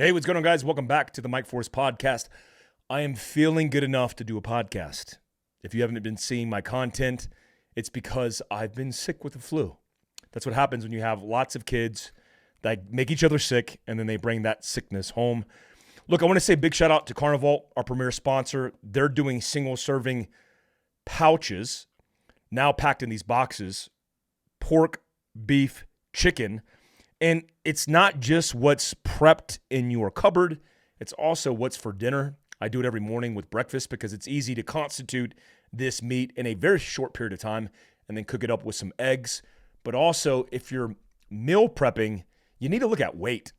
Hey, what's going on, guys? Welcome back to the Mike Force Podcast. I am feeling good enough to do a podcast. If you haven't been seeing my content, it's because I've been sick with the flu. That's what happens when you have lots of kids that make each other sick, and then they bring that sickness home. Look, I want to say a big shout out to Carnivault, our premier sponsor. They're doing single-serving pouches, now packed in these boxes, pork, beef, chicken. And it's not just what's prepped in your cupboard, it's also what's for dinner. I do it every morning with breakfast because it's easy to constitute this meat in a very short period of time and then cook it up with some eggs. But also, if you're meal prepping, you need to look at weight,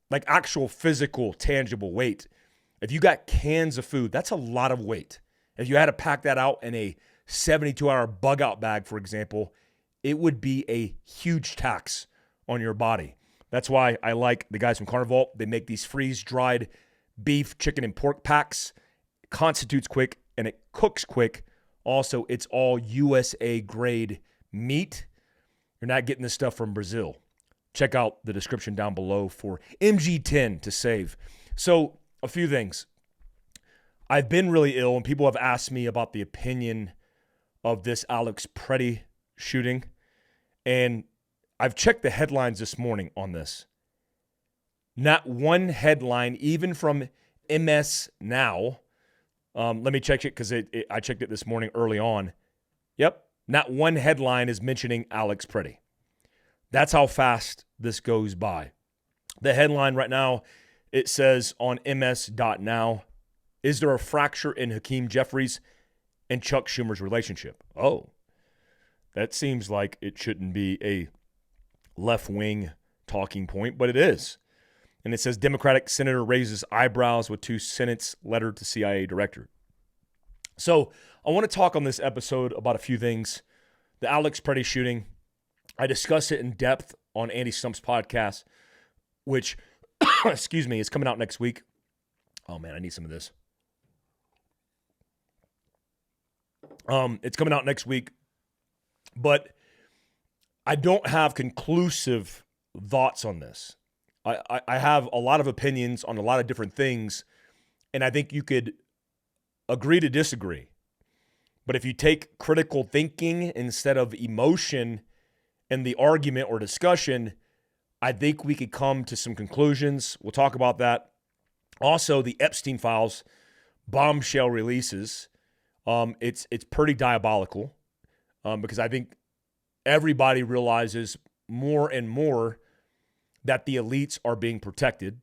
like actual physical, tangible weight. If you got cans of food, that's a lot of weight. If you had to pack that out in a 72-hour bug-out bag, for example, it would be a huge tax on your body. That's why I like the guys from Carnivault. They make these freeze-dried beef, chicken, and pork packs. It constitutes quick and it cooks quick. Also, it's all USA grade meat. You're not getting this stuff from Brazil. Check out the description down below for MG10 to save. So, a few things. I've been really ill, and people have asked me about the opinion of this Alex Pretti shooting. And I've checked the headlines this morning on this. Not one headline, even from MS Now. Let me check it because I checked it this morning early on. Yep, not one headline is mentioning Alex Pretti. That's how fast this goes by. The headline right now, it says on ms.now, is there a fracture in Hakeem Jeffries and Chuck Schumer's relationship? Oh, that seems like it shouldn't be a left-wing talking point, but it is. And it says Democratic senator raises eyebrows with two Senate's letter to CIA director. So I want to talk on this episode about a few things. The Alex Pretti shooting, I discuss it in depth on Andy Stump's podcast, which, excuse me, is coming out next week. Oh man, I need some of this. It's coming out next week, but I don't have conclusive thoughts on this. I have a lot of opinions on a lot of different things, and I think you could agree to disagree. But if you take critical thinking instead of emotion in the argument or discussion, I think we could come to some conclusions. We'll talk about that. Also, the Epstein files, bombshell releases. It's pretty diabolical because I think everybody realizes more and more that the elites are being protected.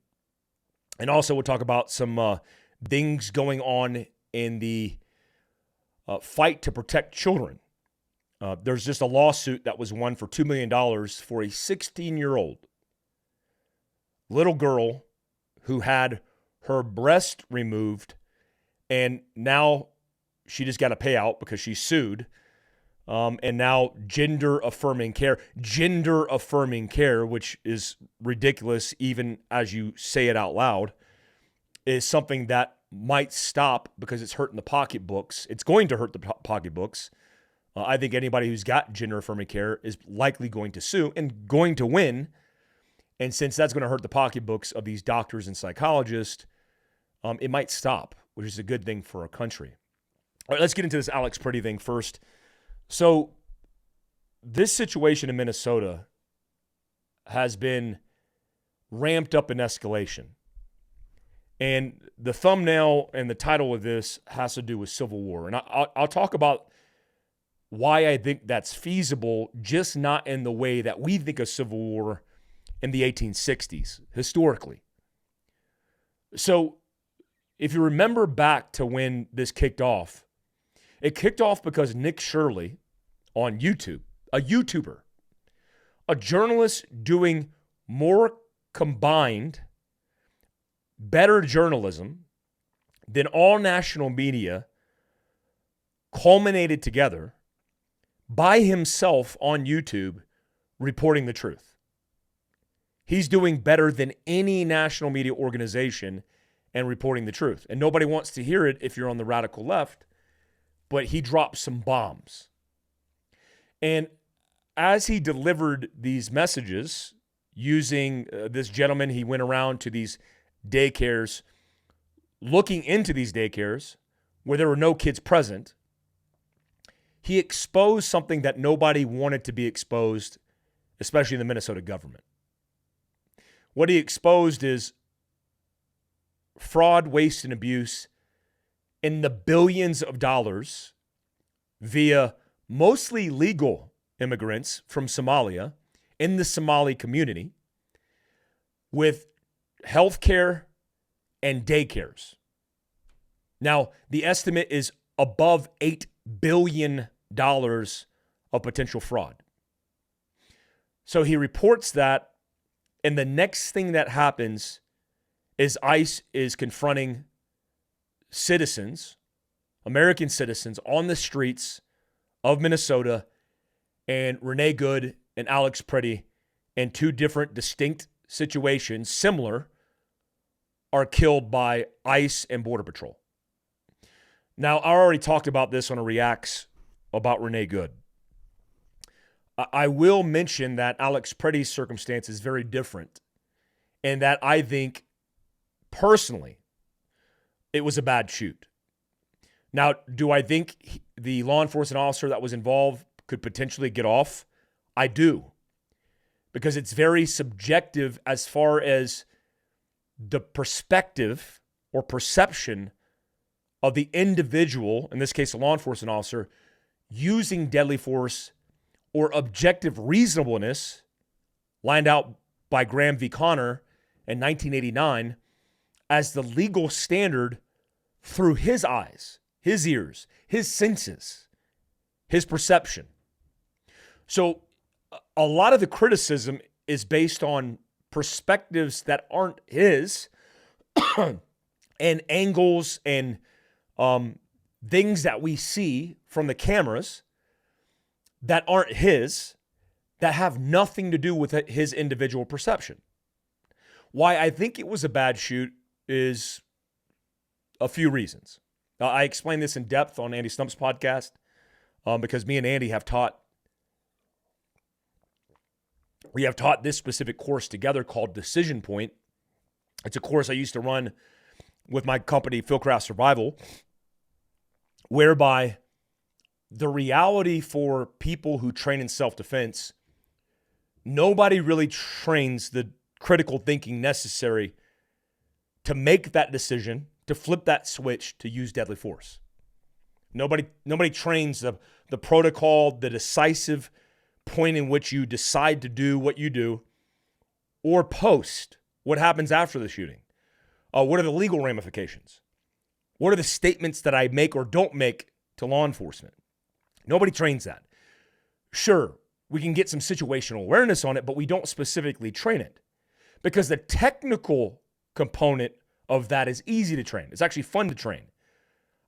And also we'll talk about some things going on in the fight to protect children. There's just a lawsuit that was won for $2 million for a 16-year-old little girl who had her breast removed, and now she just got a payout because she sued. And now gender affirming care, which is ridiculous even as you say it out loud, is something that might stop because it's hurting the pocketbooks. It's going to hurt the pocketbooks. I think anybody who's got gender affirming care is likely going to sue and going to win. And since that's going to hurt the pocketbooks of these doctors and psychologists, it might stop, which is a good thing for our country. All right, let's get into this Alex Pretti thing first. So this situation in Minnesota has been ramped up in escalation. And the thumbnail and the title of this has to do with civil war. And I'll talk about why I think that's feasible, just not in the way that we think of civil war in the 1860s, historically. So if you remember back to when this kicked off, it kicked off because Nick Shirley on YouTube, a YouTuber, a journalist doing more combined, better journalism than all national media culminated together by himself on YouTube reporting the truth. He's doing better than any national media organization and reporting the truth. And nobody wants to hear it if you're on the radical left. But he dropped some bombs. And as he delivered these messages using this gentleman, he went around to these daycares, looking into these daycares where there were no kids present, he exposed something that nobody wanted to be exposed, especially in the Minnesota government. What he exposed is fraud, waste, and abuse in the billions of dollars via mostly legal immigrants from Somalia in the Somali community with healthcare and daycares. Now, the estimate is above $8 billion of potential fraud. So he reports that, and the next thing that happens is ICE is confronting citizens, American citizens, on the streets of Minnesota, and Renee Good and Alex Pretti, in two different distinct situations, similar, are killed by ICE and Border Patrol. Now, I already talked about this on a Reacts about Renee Good. I will mention that Alex Pretti's circumstance is very different, and that I think, personally, it was a bad shoot. Now, do I think the law enforcement officer that was involved could potentially get off? I do. Because it's very subjective as far as the perspective or perception of the individual, in this case a law enforcement officer, using deadly force or objective reasonableness lined out by Graham v. Connor in 1989 as the legal standard through his eyes, his ears, his senses, his perception. So a lot of the criticism is based on perspectives that aren't his and angles and things that we see from the cameras that aren't his, that have nothing to do with his individual perception. Why I think it was a bad shoot is a few reasons. I explained this in depth on Andy Stump's podcast because me and Andy have taught this specific course together called Decision Point. It's a course I used to run with my company, Fieldcraft Survival, whereby the reality for people who train in self-defense, nobody really trains the critical thinking necessary to make that decision, to flip that switch, to use deadly force. Nobody trains the protocol, the decisive point in which you decide to do what you do, or post what happens after the shooting. What are the legal ramifications? What are the statements that I make or don't make to law enforcement? Nobody trains that. Sure, we can get some situational awareness on it, but we don't specifically train it because the technical component of that is easy to train. It's actually fun to train.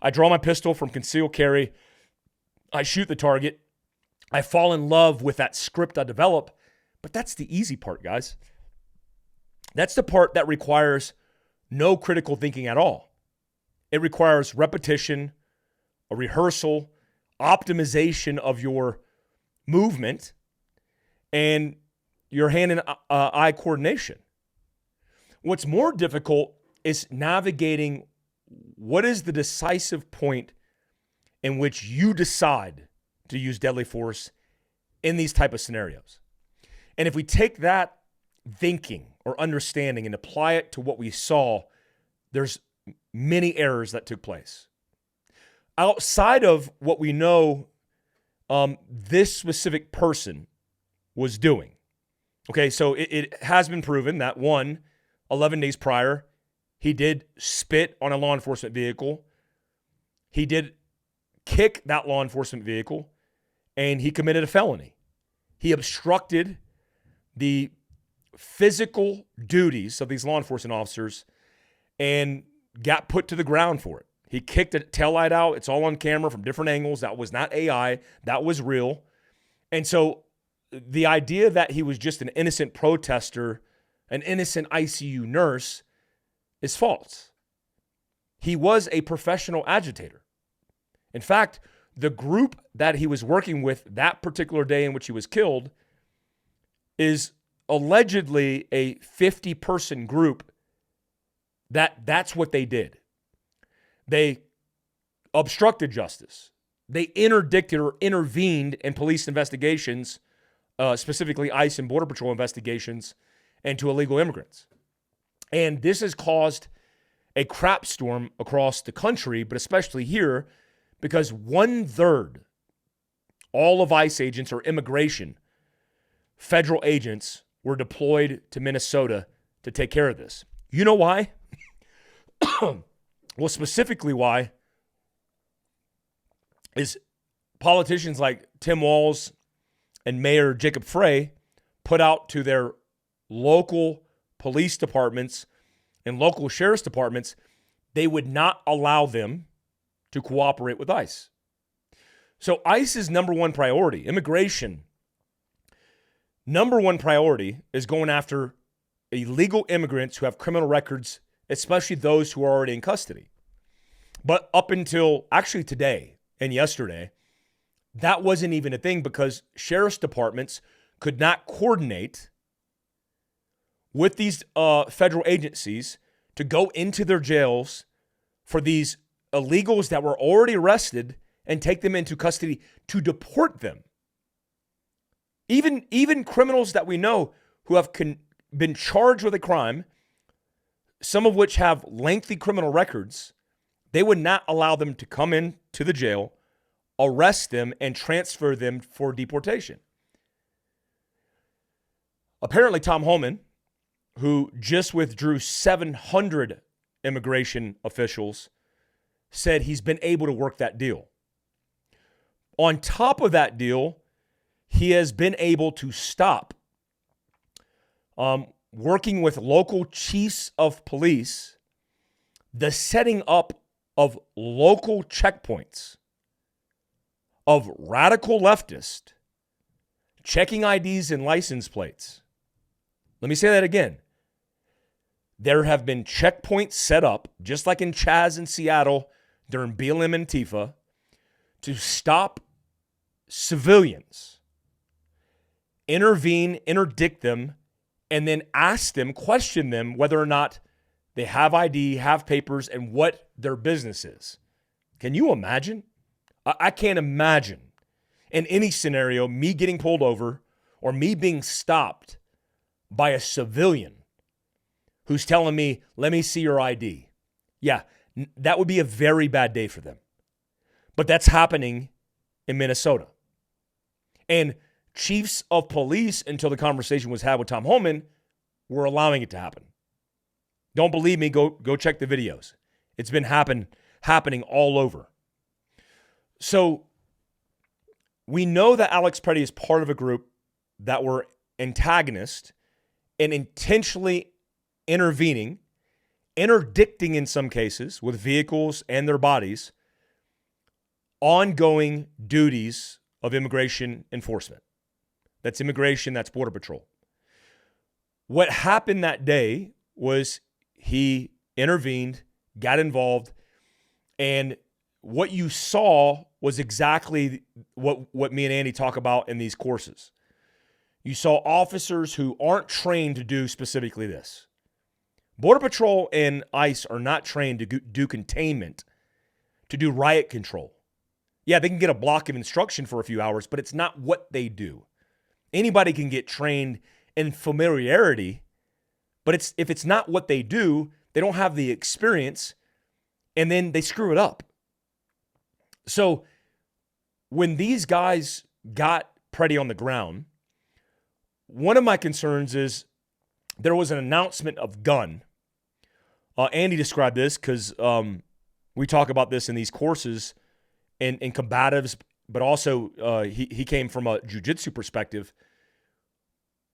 I draw my pistol from concealed carry. I shoot the target. I fall in love with that script I develop, but that's the easy part, guys. That's the part that requires no critical thinking at all. It requires repetition, a rehearsal, optimization of your movement, and your hand and eye coordination. What's more difficult is navigating what is the decisive point in which you decide to use deadly force in these type of scenarios. And if we take that thinking or understanding and apply it to what we saw, there's many errors that took place. Outside of what we know this specific person was doing. Okay, so it has been proven that 11 days prior, he did spit on a law enforcement vehicle. He did kick that law enforcement vehicle, and he committed a felony. He obstructed the physical duties of these law enforcement officers and got put to the ground for it. He kicked a taillight out. It's all on camera from different angles. That was not AI. That was real. And so the idea that he was just an innocent protester, an innocent ICU nurse, is false. He was a professional agitator. In fact, the group that he was working with that particular day in which he was killed is allegedly a 50-person group That's what they did. They obstructed justice. They interdicted or intervened in police investigations, specifically ICE and Border Patrol investigations, into illegal immigrants. And this has caused a crap storm across the country, but especially here, because 1/3 all of ICE agents or immigration federal agents were deployed to Minnesota to take care of this. You know why? Well, specifically why is politicians like Tim Walz and Mayor Jacob Frey put out to their local police departments and local sheriff's departments, they would not allow them to cooperate with ICE. So ICE's number one priority, immigration, number one priority is going after illegal immigrants who have criminal records, especially those who are already in custody. But up until actually today and yesterday, that wasn't even a thing because sheriff's departments could not coordinate with these federal agencies to go into their jails for these illegals that were already arrested and take them into custody to deport them. Even criminals that we know who have been charged with a crime, some of which have lengthy criminal records, they would not allow them to come into the jail, arrest them, and transfer them for deportation. Apparently, Tom Homan, who just withdrew 700 immigration officials, said he's been able to work that deal. On top of that deal, he has been able to stop working with local chiefs of police, the setting up of local checkpoints of radical leftists checking IDs and license plates. Let me say that again. There have been checkpoints set up, just like in Chaz in Seattle during BLM and Antifa, to stop civilians, intervene, interdict them, and then ask them, question them whether or not they have ID, have papers, and what their business is. Can you imagine? I can't imagine in any scenario me getting pulled over or me being stopped by a civilian who's telling me, let me see your ID. Yeah, that would be a very bad day for them. But that's happening in Minnesota. And chiefs of police, until the conversation was had with Tom Homan, were allowing it to happen. Don't believe me, go check the videos. It's been happening all over. So we know that Alex Pretti is part of a group that were antagonists and intentionally intervening, interdicting in some cases with vehicles and their bodies, ongoing duties of immigration enforcement. That's immigration, that's Border Patrol. What happened that day was he intervened, got involved, and what you saw was exactly what me and Andy talk about in these courses. You saw officers who aren't trained to do specifically this. Border Patrol and ICE are not trained to do containment, to do riot control. Yeah, they can get a block of instruction for a few hours, but it's not what they do. Anybody can get trained in familiarity, but if it's not what they do, they don't have the experience, and then they screw it up. So when these guys got Pretti on the ground, one of my concerns is there was an announcement of gun. Andy described this because we talk about this in these courses in combatives, but also he came from a jiu-jitsu perspective.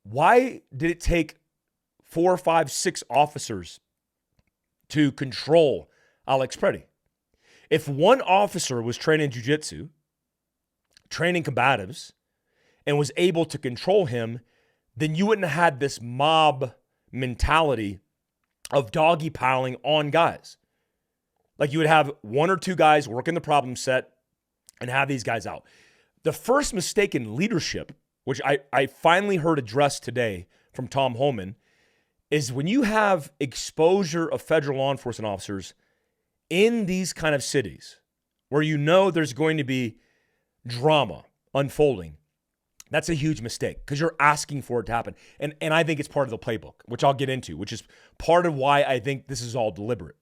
Why did it take 4, 5, 6 officers to control Alex Pretti? If one officer was training jiu-jitsu, training combatives, and was able to control him, then you wouldn't have had this mob mentality of doggy piling on guys. Like you would have 1 or 2 guys working the problem set and have these guys out. The first mistake in leadership, which I finally heard addressed today from Tom Homan, is when you have exposure of federal law enforcement officers in these kind of cities where you know there's going to be drama unfolding, that's a huge mistake because you're asking for it to happen. And I think it's part of the playbook, which I'll get into, which is part of why I think this is all deliberate.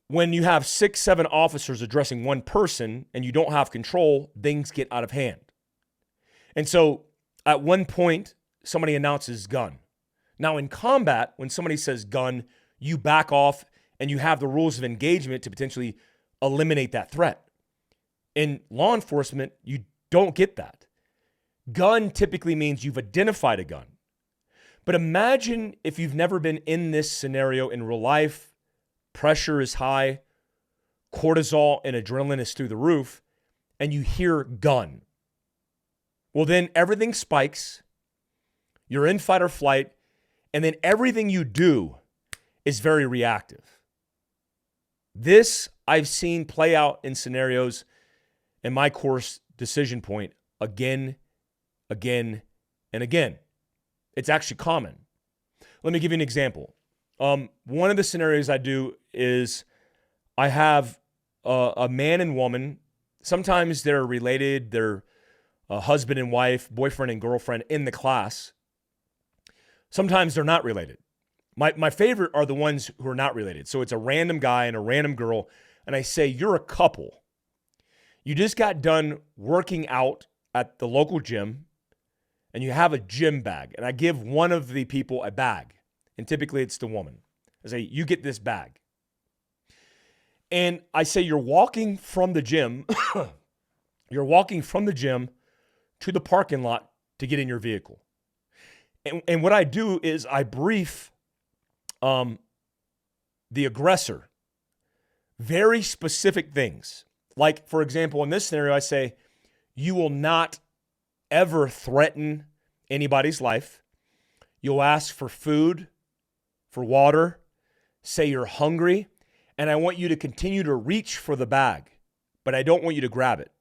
When you have 6, 7 officers addressing one person and you don't have control, things get out of hand. And so at one point, somebody announces gun. Now in combat, when somebody says gun, you back off and you have the rules of engagement to potentially eliminate that threat. In law enforcement, you don't get that. Gun typically means you've identified a gun. But imagine if you've never been in this scenario in real life, pressure is high, cortisol and adrenaline is through the roof, and you hear gun. Well, then everything spikes, you're in fight or flight, and then everything you do is very reactive. This I've seen play out in scenarios in my course Decision Point again, and again. It's actually common. Let me give you an example. One of the scenarios I do is I have a man and woman. Sometimes they're related. They're husband and wife, boyfriend and girlfriend in the class. Sometimes they're not related. My favorite are the ones who are not related. So it's a random guy and a random girl. And I say, you're a couple. You just got done working out at the local gym and you have a gym bag. And I give one of the people a bag. And typically it's the woman. I say, you get this bag. And I say, you're walking from the gym. You're walking from the gym to the parking lot to get in your vehicle. And what I do is I brief the aggressor very specific things. Like, for example, in this scenario, I say, you will not ever threaten anybody's life. You'll ask for food, for water, say you're hungry, and I want you to continue to reach for the bag, but I don't want you to grab it.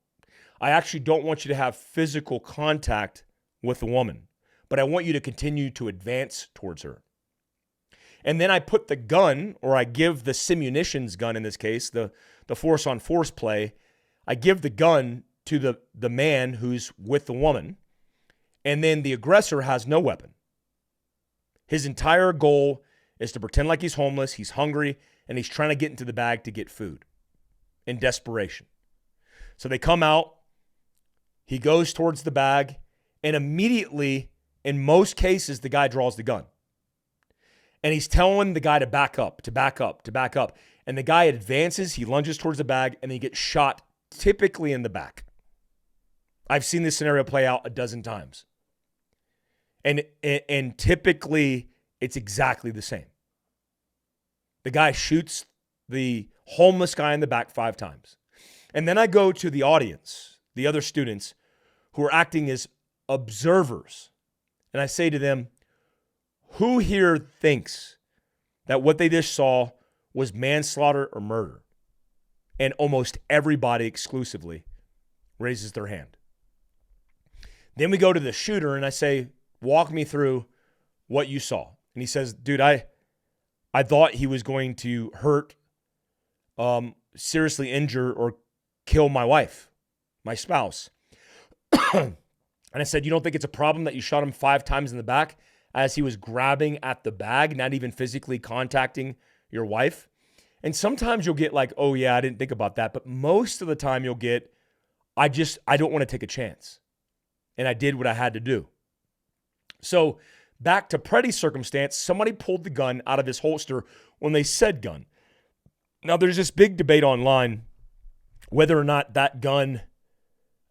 I actually don't want you to have physical contact with the woman, but I want you to continue to advance towards her. And then I put the gun, or I give the simunitions gun in this case, the force on force play, I give the gun to the man who's with the woman, and then the aggressor has no weapon. His entire goal is to pretend like he's homeless, he's hungry, and he's trying to get into the bag to get food in desperation. So they come out, he goes towards the bag, and immediately, in most cases, the guy draws the gun. And he's telling the guy to back up, to back up, to back up. And the guy advances, he lunges towards the bag, and he gets shot typically in the back. I've seen this scenario play out a dozen times. And typically, it's exactly the same. The guy shoots the homeless guy in the back 5 times. And then I go to the audience, the other students who are acting as observers. And I say to them, who here thinks that what they just saw was manslaughter or murder? And almost everybody exclusively raises their hand. Then we go to the shooter and I say, walk me through what you saw. And he says, dude, I thought he was going to hurt, seriously injure, or kill my wife, my spouse. And I said, you don't think it's a problem that you shot him 5 times in the back as he was grabbing at the bag, not even physically contacting your wife? And sometimes you'll get like, oh yeah, I didn't think about that. But most of the time you'll get, I don't want to take a chance. And I did what I had to do. So back to Pretti's circumstance, somebody pulled the gun out of his holster when they said gun. Now there's this big debate online whether or not that gun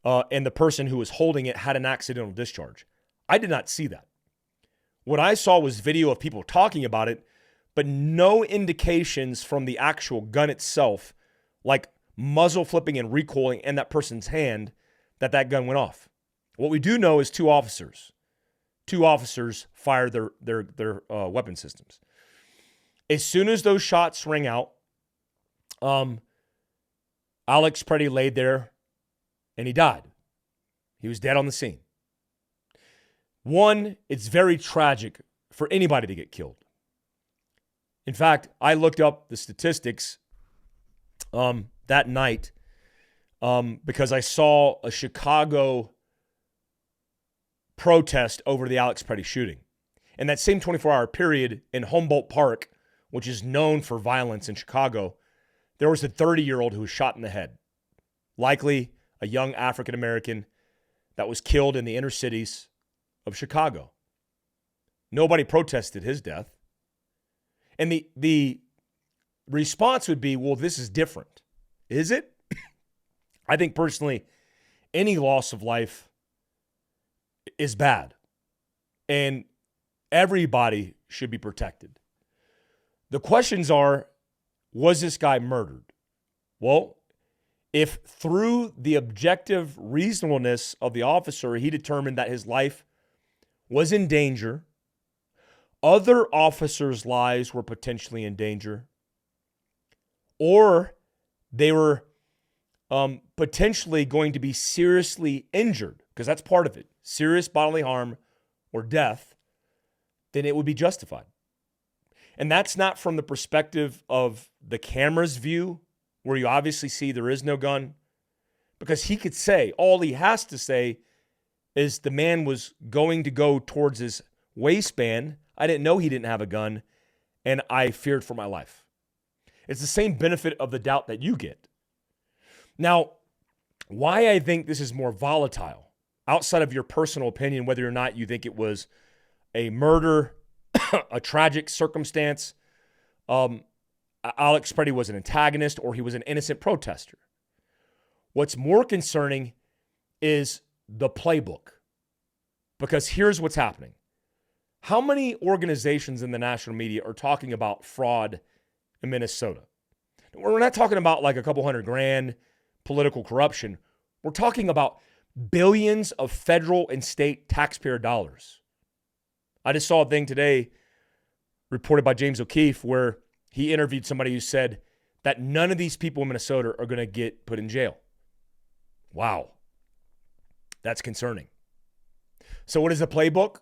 and the person who was holding it had an accidental discharge. I did not see that. What I saw was video of people talking about it, but no indications from the actual gun itself, like muzzle flipping and recoiling in that person's hand, that gun went off. What we do know is 2 officers fired their weapon systems. As soon as those shots rang out, Alex Pretti laid there and he died. He was dead on the scene. One, it's very tragic for anybody to get killed. In fact, I looked up the statistics that night because I saw a Chicago protest over the Alex Pretti shooting. In that same 24-hour period in Humboldt Park, which is known for violence in Chicago, there was a 30-year-old who was shot in the head, likely a young African-American that was killed in the inner cities of Chicago. Nobody protested his death. And the response would be, well, this is different. Is it? I think personally, any loss of life is bad. And everybody should be protected. The questions are, was this guy murdered? Well, if through the objective reasonableness of the officer, he determined that his life was in danger, other officers' lives were potentially in danger, or they were potentially going to be seriously injured, because that's part of it, serious bodily harm or death, then it would be justified. And that's not from the perspective of the camera's view, where you obviously see there is no gun, because he could say, all he has to say is the man was going to go towards his waistband. I didn't know he didn't have a gun, and I feared for my life. It's the same benefit of the doubt that you get. Now, why I think this is more volatile, outside of your personal opinion, whether or not you think it was a murder, a tragic circumstance, Alex Pretti was an antagonist, or he was an innocent protester. What's more concerning is the playbook. Because here's what's happening. How many organizations in the national media are talking about fraud in Minnesota? We're not talking about like a couple $100,000 political corruption. We're talking about billions of federal and state taxpayer dollars. I just saw a thing today reported by James O'Keefe where he interviewed somebody who said that none of these people in Minnesota are going to get put in jail. Wow. That's concerning. So what is the playbook?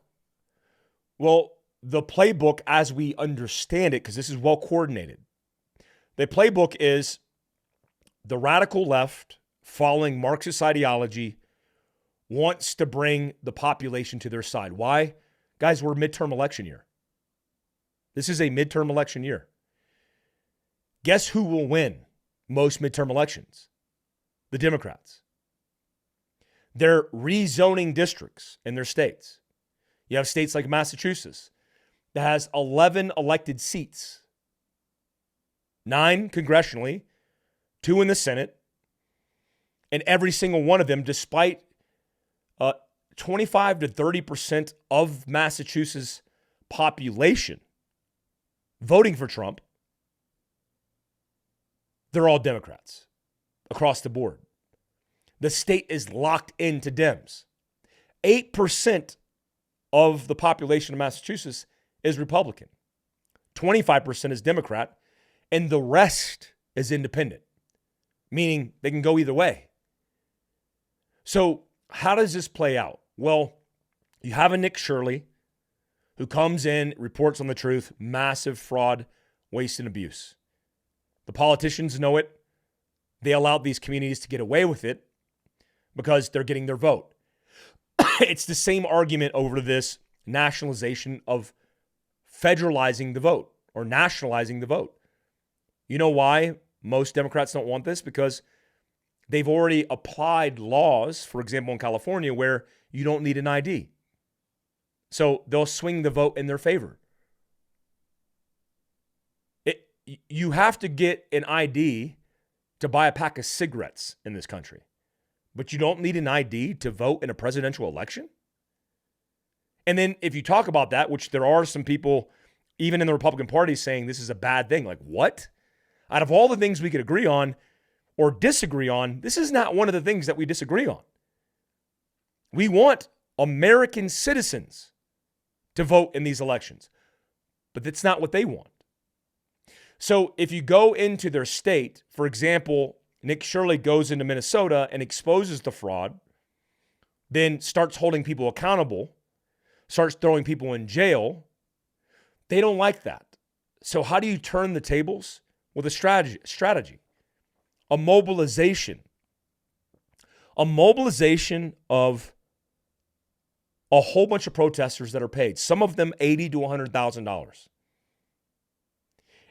Well, the playbook, as we understand it, because this is well coordinated, the playbook is the radical left, following Marxist ideology, wants to bring the population to their side. Why? Guys, we're midterm election year. This is a midterm election year. Guess who will win most midterm elections? The Democrats. They're rezoning districts in their states. You have states like Massachusetts that has 11 elected seats, 9 congressionally, 2 in the Senate, and every single one of them, despite 25 to 30% of Massachusetts' population voting for Trump, they're all Democrats across the board. The state is locked into Dems. 8% of the population of Massachusetts is Republican. 25% is Democrat, and the rest is independent, meaning they can go either way. So how does this play out? Well, you have a Nick Shirley who comes in, reports on the truth, massive fraud, waste, and abuse. The politicians know it. They allowed these communities to get away with it because they're getting their vote. It's the same argument over this nationalization of federalizing the vote or nationalizing the vote. You know why most Democrats don't want this? Because they've already applied laws, for example, in California, where you don't need an ID. So they'll swing the vote in their favor. You have to get an ID to buy a pack of cigarettes in this country, but you don't need an ID to vote in a presidential election? And then if you talk about that, which there are some people, even in the Republican Party, saying this is a bad thing, like what? Out of all the things we could agree on or disagree on, this is not one of the things that we disagree on. We want American citizens to vote in these elections, but that's not what they want. So if you go into their state, for example, Nick Shirley goes into Minnesota and exposes the fraud, then starts holding people accountable, starts throwing people in jail, They don't like that. So how do you turn the tables? With a strategy, a mobilization of a whole bunch of protesters that are paid, some of them $80,000 to $100,000.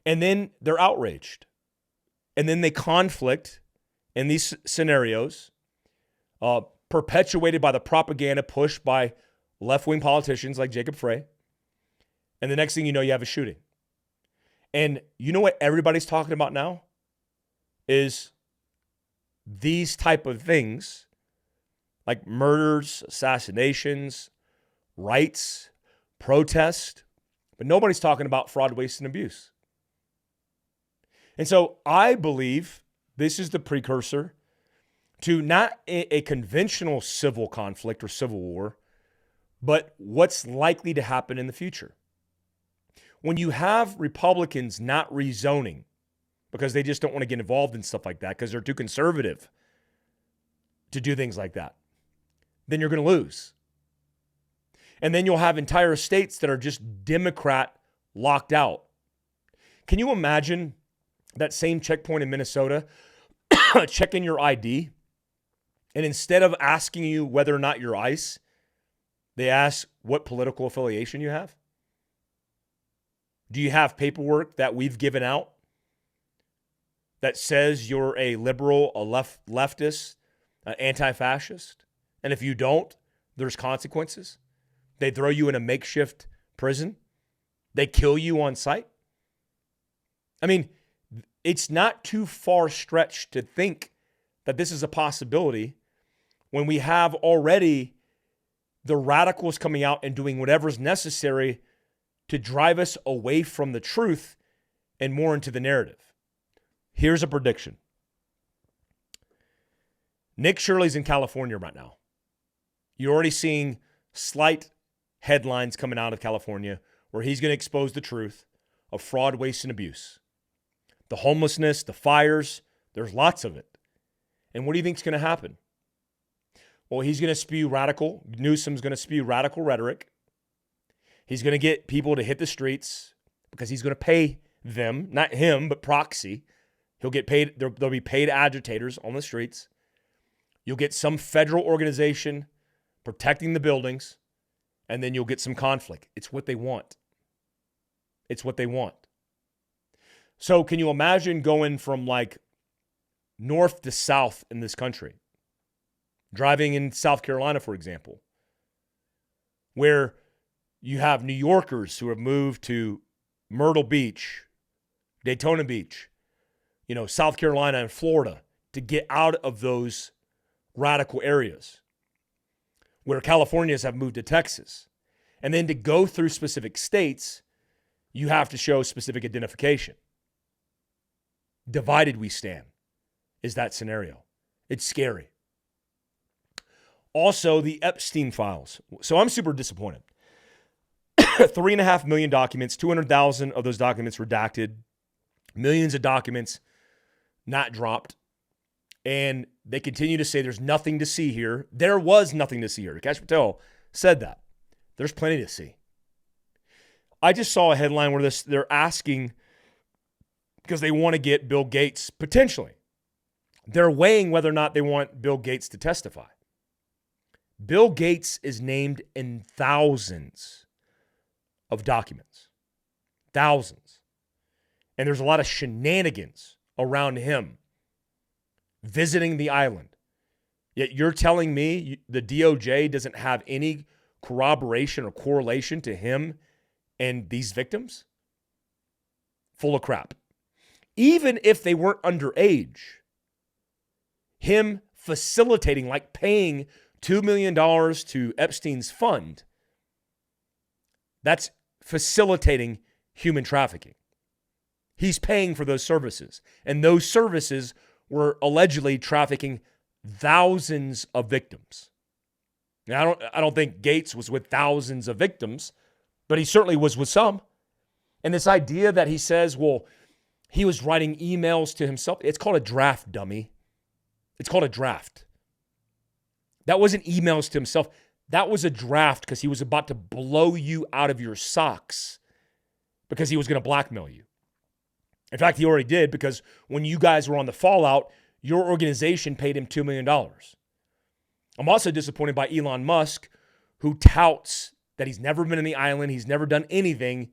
And then they're outraged. And then they conflict in these scenarios, perpetuated by the propaganda pushed by left-wing politicians like Jacob Frey. And the next thing you know, you have a shooting. And you know what everybody's talking about now? Is these type of things, like murders, assassinations, riots, protest, but nobody's talking about fraud, waste, and abuse. And so I believe this is the precursor to not a conventional civil conflict or civil war, but what's likely to happen in the future. When you have Republicans not rezoning because they just don't want to get involved in stuff like that because they're too conservative to do things like that, then you're going to lose. And then you'll have entire states that are just Democrat locked out. Can you imagine that same checkpoint in Minnesota, checking your ID, and instead of asking you whether or not you're ICE, they ask what political affiliation you have? Do you have paperwork that we've given out that says you're a liberal, a leftist, an anti-fascist? And if you don't, there's consequences. They throw you in a makeshift prison. They kill you on sight. I mean, it's not too far stretched to think that this is a possibility when we have already the radicals coming out and doing whatever's necessary to drive us away from the truth and more into the narrative. Here's a prediction. Nick Shirley's in California right now. You're already seeing slight headlines coming out of California where he's going to expose the truth of fraud, waste, and abuse. The homelessness, the fires, there's lots of it. And what do you think is going to happen? Well, he's going to spew Newsom's going to spew radical rhetoric. He's going to get people to hit the streets because he's going to pay them, not him, but proxy. He'll get paid. There'll be paid agitators on the streets. You'll get some federal organization protecting the buildings, and then you'll get some conflict. It's what they want. It's what they want. So can you imagine going from like north to south in this country? Driving in South Carolina, for example, where you have New Yorkers who have moved to Myrtle Beach, Daytona Beach, South Carolina and Florida to get out of those radical areas, where Californians have moved to Texas. And then to go through specific states, you have to show specific identification. Divided we stand is that scenario. It's scary. Also, the Epstein files. So I'm super disappointed. 3.5 million documents, 200,000 of those documents redacted, millions of documents not dropped. And they continue to say there's nothing to see here. There was nothing to see here. Kash Patel said that. There's plenty to see. I just saw a headline where they're asking, because they want to get Bill Gates, potentially. They're weighing whether or not they want Bill Gates to testify. Bill Gates is named in thousands of documents. Thousands. And there's a lot of shenanigans around him visiting the island. Yet you're telling me the DOJ doesn't have any corroboration or correlation to him and these victims? Full of crap. Even if they weren't underage, him facilitating, like paying $2 million to Epstein's fund, that's facilitating human trafficking. He's paying for those services. And those services were allegedly trafficking thousands of victims. Now, I don't think Gates was with thousands of victims, but he certainly was with some. And this idea that he says, well, he was writing emails to himself, it's called a draft, dummy. It's called a draft. That wasn't emails to himself. That was a draft because he was about to blow you out of your socks because he was going to blackmail you. In fact, he already did, because when you guys were on the fallout, your organization paid him $2 million. I'm also disappointed by Elon Musk, who touts that he's never been in the island. He's never done anything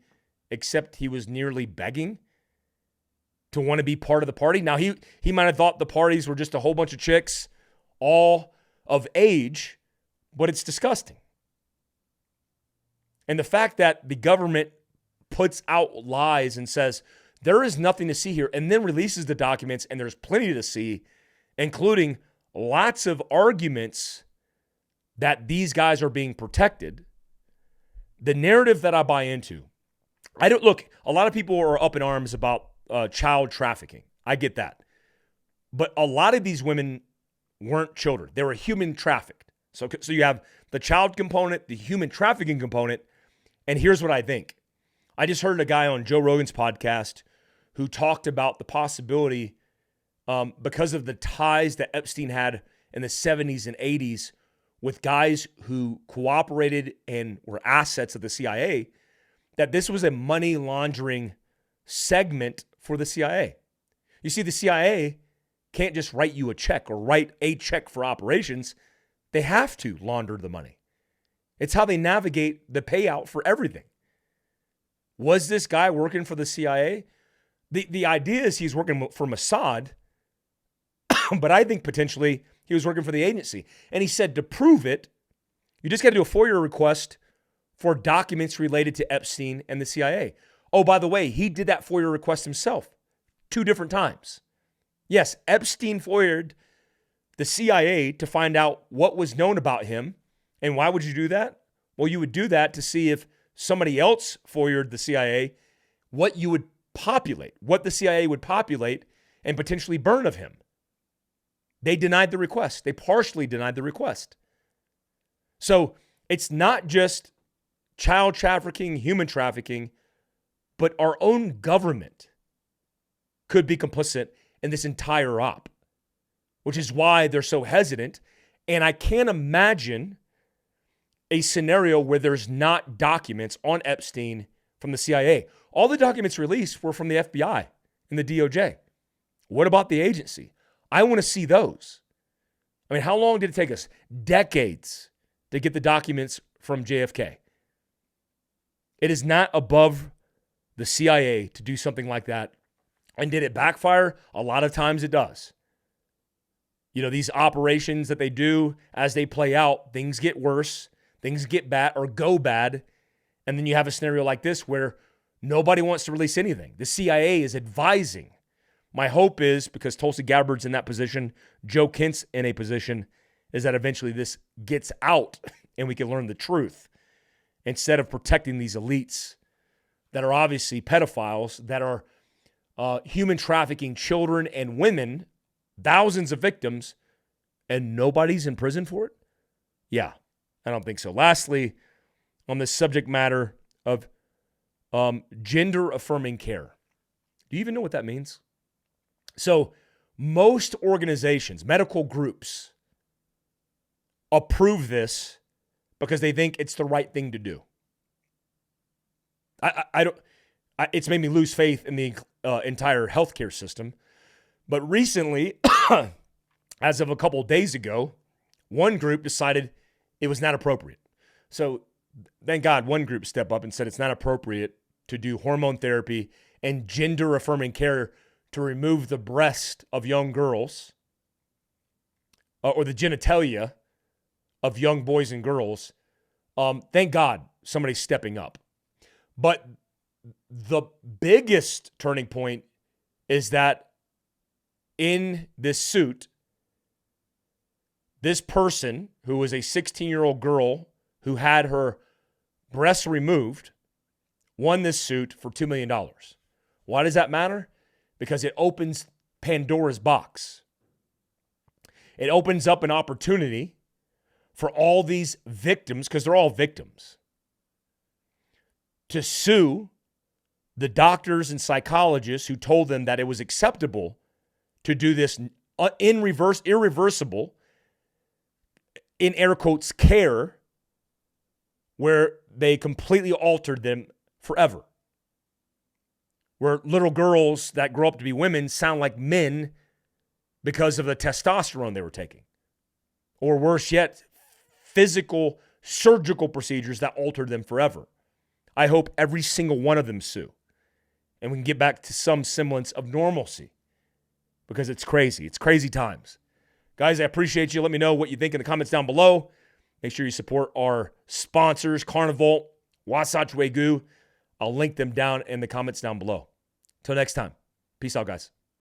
except he was nearly begging to want to be part of the party. Now, he might have thought the parties were just a whole bunch of chicks, all of age, but it's disgusting. And the fact that the government puts out lies and says, there is nothing to see here, and then releases the documents, and there's plenty to see, including lots of arguments that these guys are being protected. The narrative that I buy into, a lot of people are up in arms about child trafficking. I get that. But a lot of these women weren't children. They were human trafficked. So you have the child component, the human trafficking component, and here's what I think. I just heard a guy on Joe Rogan's podcast who talked about the possibility, because of the ties that Epstein had in the 70s and 80s with guys who cooperated and were assets of the CIA, that this was a money laundering segment for the CIA. You see, the CIA can't just write you a check or write a check for operations. They have to launder the money. It's how they navigate the payout for everything. Was this guy working for the CIA? The idea is he's working for Mossad, but I think potentially he was working for the agency. And he said to prove it, you just got to do a FOIA request for documents related to Epstein and the CIA. Oh, by the way, he did that FOIA request himself 2 different times. Yes, Epstein FOIA'd the CIA to find out what was known about him. And why would you do that? Well, you would do that to see if somebody else FOIA'd the CIA, what the CIA would populate and potentially burn of him. They denied the request. They partially denied the request. So it's not just child trafficking, human trafficking, but our own government could be complicit in this entire op, which is why they're so hesitant. And I can't imagine a scenario where there's not documents on Epstein from the CIA. All the documents released were from the FBI and the DOJ. What about the agency? I want to see those. I mean, how long did it take us? Decades to get the documents from JFK. It is not above the CIA to do something like that. And did it backfire? A lot of times it does. You know, these operations that they do, as they play out, things get worse, things get bad or go bad. And then you have a scenario like this where nobody wants to release anything. The CIA is advising. My hope is, because Tulsi Gabbard's in that position, Joe Kent's in a position, is that eventually this gets out and we can learn the truth instead of protecting these elites that are obviously pedophiles, that are human trafficking children and women, thousands of victims, and nobody's in prison for it? Yeah, I don't think so. Lastly, on this subject matter of gender affirming care. Do you even know what that means? So most organizations, medical groups, approve this because they think it's the right thing to do. It's made me lose faith in the entire healthcare system. But recently, as of a couple of days ago, one group decided it was not appropriate. So thank God one group stepped up and said it's not appropriate to do hormone therapy and gender affirming care to remove the breast of young girls or the genitalia of young boys and girls. Thank God somebody's stepping up. But the biggest turning point is that in this suit, this person who was a 16-year-old girl who had her breasts removed won this suit for $2 million. Why does that matter? Because it opens Pandora's box. It opens up an opportunity for all these victims, because they're all victims, to sue the doctors and psychologists who told them that it was acceptable to do this irreversible, in air quotes, care, where they completely altered them forever. where little girls that grow up to be women sound like men because of the testosterone they were taking. Or worse yet, physical surgical procedures that altered them forever. I hope every single one of them sue, and we can get back to some semblance of normalcy, because it's crazy. It's crazy times. Guys, I appreciate you. Let me know what you think in the comments down below. Make sure you support our sponsors, Carnivault, Wasatch Wagyu. I'll link them down in the comments down below. Till next time. Peace out, guys.